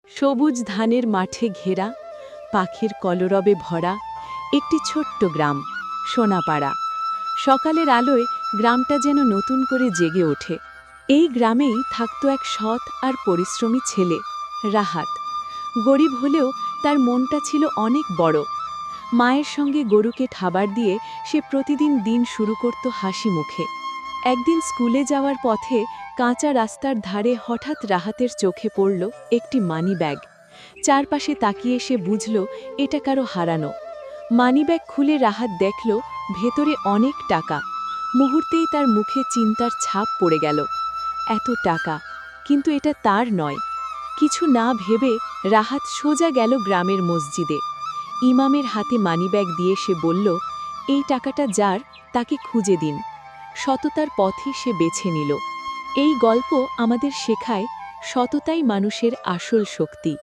সবুজ ধানের মাঠে ঘেরা, পাখির কলরবে ভরা একটি ছোট্ট গ্রাম, সোনাপাড়া। সকালের আলোয় গ্রামটা যেন নতুন করে জেগে ওঠে। এই গ্রামেই থাকত এক সৎ আর পরিশ্রমী ছেলে, রাহাত। গরিব হলেও তার মনটা ছিল অনেক বড়। মায়ের সঙ্গে গরুকে খাবার দিয়ে সে প্রতিদিন দিন শুরু করত হাসি মুখে। একদিন স্কুলে যাওয়ার পথে কাঁচা রাস্তার ধারে হঠাৎ রাহাতের চোখে পড়ল একটি মানিব্যাগ। চারপাশে তাকিয়ে সে বুঝল এটা কারো হারানো। মানিব্যাগ খুলে রাহাত দেখল ভেতরে অনেক টাকা। মুহূর্তেই তার মুখে চিন্তার ছাপ পড়ে গেল। এত টাকা, কিন্তু এটা তার নয়। কিছু না ভেবে রাহাত সোজা গেল গ্রামের মসজিদে। ইমামের হাতে মানিব্যাগ দিয়ে সে বলল, এই টাকাটা যার, তাকে খুঁজে দিন। সততার পথই সে বেছে নিল। এই গল্প আমাদের শেখায়, সততাই মানুষের আসল শক্তি।